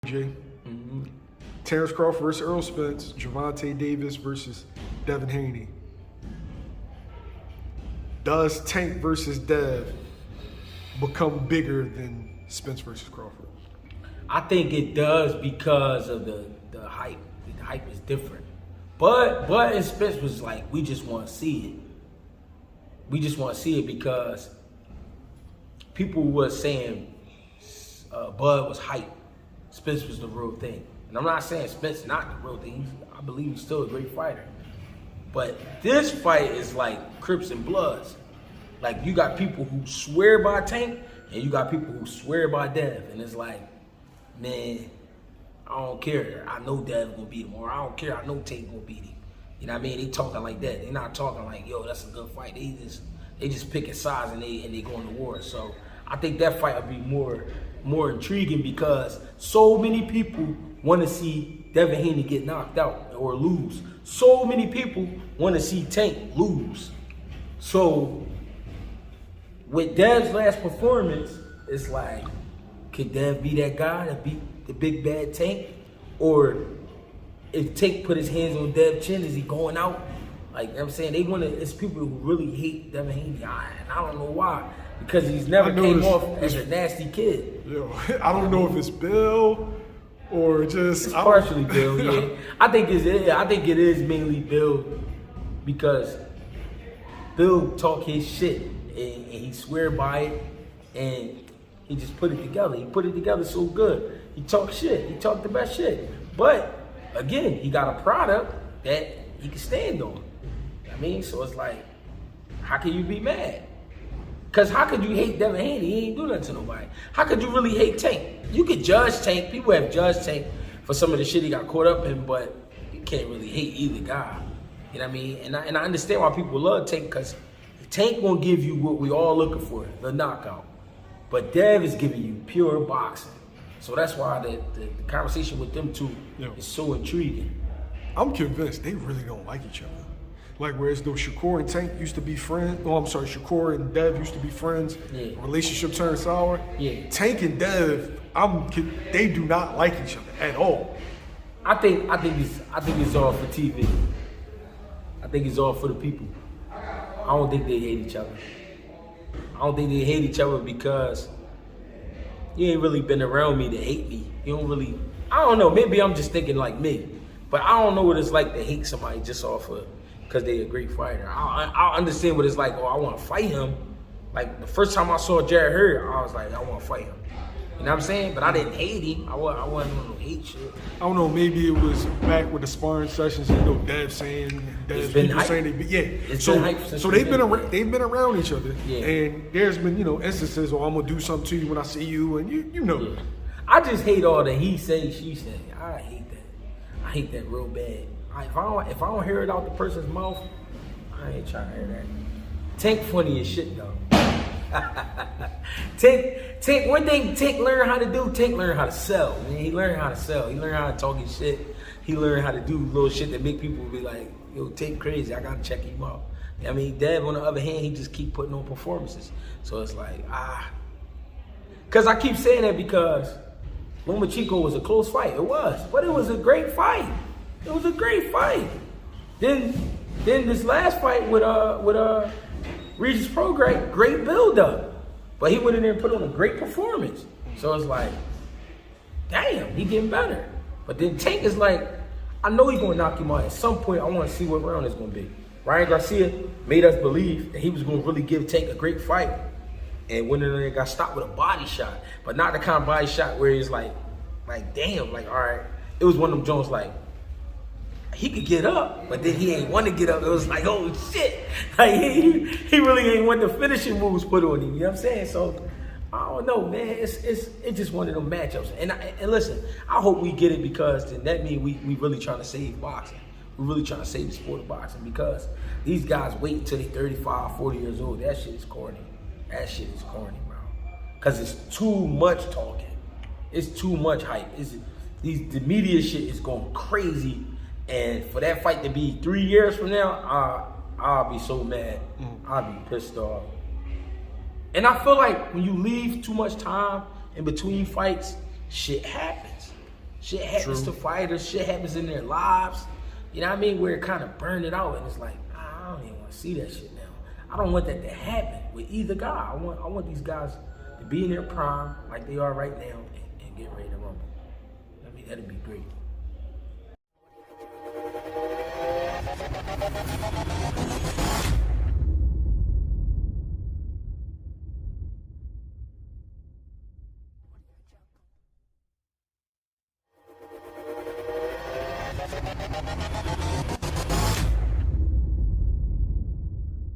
Mm-hmm. Terence Crawford versus Errol Spence, Gervonta Davis versus Devin Haney. Does Tank versus Dev become bigger than Spence versus Crawford? I think it does because of the hype. The hype is different. But and Spence was like, we just want to see it. We just want to see it because people were saying Bud was hype. Spence was the real thing. And I'm not saying Spence is not the real thing. I believe he's still a great fighter. But this fight is like Crips and Bloods. Like, you got people who swear by Tank, and you got people who swear by Dev. And it's like, man, I don't care. I know Dev gonna beat him, or I don't care. I know Tank gonna beat him. You know what I mean? They talking like that. They not talking like, yo, that's a good fight. They just picking sides and they going to war. So I think that fight will be more intriguing because so many people want to see Devin Haney get knocked out or lose. So many people want to see Tank lose. So with Dev's last performance, it's like, could Dev be that guy that beat the big bad Tank? Or if Tank put his hands on Dev's chin, is he going out? Like, you know what I'm saying, it's people who really hate Devin Haney, and I don't know why. Because he's never came off as a nasty kid. Yo, I don't know if it's Bill or just it's partially Bill. Yeah, I think it is mainly Bill because Bill talk his shit and he swear by it, and he just put it together. He put it together so good. He talked shit. He talked the best shit. But again, he got a product that he can stand on. I mean, so it's like, how can you be mad? Because how could you hate Devin Haney? He ain't do nothing to nobody. How could you really hate Tank? You could judge Tank. People have judged Tank for some of the shit he got caught up in, but you can't really hate either guy. You know what I mean? And I understand why people love Tank, because Tank gonna give you what we all looking for, the knockout. But Dev is giving you pure boxing. So that's why the conversation with them two is so intriguing. I'm convinced they really don't like each other. Like, whereas though Shakur and Tank used to be friends, Shakur and Dev used to be friends, relationship turned sour. Yeah. Tank and Dev, they do not like each other at all. I think it's all for TV. I think it's all for the people. I don't think they hate each other. I don't think they hate each other because you ain't really been around me to hate me. You don't really, I don't know, maybe I'm just thinking like me, but I don't know what it's like to hate somebody just off of because they a great fighter. I understand what it's like. Oh, I want to fight him. Like, the first time I saw Jared Hurd, I was like, I want to fight him. You know what I'm saying? But I didn't hate him. I wasn't on no hate shit. I don't know. Maybe it was back with the sparring sessions. You know, Dev saying, people saying So they've been around each other. Yeah. And there's been instances. Oh, I'm gonna do something to you when I see you, and you know. Yeah. I just hate all the he say, she say. I hate that. I hate that real bad. If I don't hear it out the person's mouth, I ain't trying to hear that. Tank funny as shit though. Tank, one thing Tank learned how to do, Tank learned how to sell, man. He learned how to sell. He learned how to talk his shit. He learned how to do little shit that make people be like, yo, Tank crazy, I gotta check him out. I mean, Dev, on the other hand, he just keep putting on performances. So it's like, Cause I keep saying that because Lomachenko was a close fight. It was, but it was a great fight. It was a great fight. Then this last fight with Regis Prograis, great build-up. But he went in there and put on a great performance. So it's like, damn, he getting better. But then Tank is like, I know he's gonna knock him out. At some point, I wanna see what round it's gonna be. Ryan Garcia made us believe that he was gonna really give Tank a great fight. And went in there and got stopped with a body shot. But not the kind of body shot where he's like damn, like, all right. It was one of them Jones like, he could get up, but then he ain't want to get up. It was like, oh shit. Like, he really ain't want the finishing moves put on him. You know what I'm saying? So I don't know, man. It's just one of them matchups. And listen, I hope we get it because then that means we really trying to save boxing. We're really trying to save the sport of boxing because these guys wait until they're 35, 40 years old. That shit is corny. That shit is corny, bro. Because it's too much talking. It's too much hype. The media shit is going crazy. And for that fight to be 3 years from now, I'll be so mad. I'll be pissed off. And I feel like when you leave too much time in between fights, shit happens. Shit happens True. to fighters. Shit happens in their lives. You know what I mean? Where it kind of burned it out, and it's like, I don't even want to see that shit now. I don't want that to happen with either guy. I want these guys to be in their prime like they are right now and get ready to rumble. I mean, that'd be great.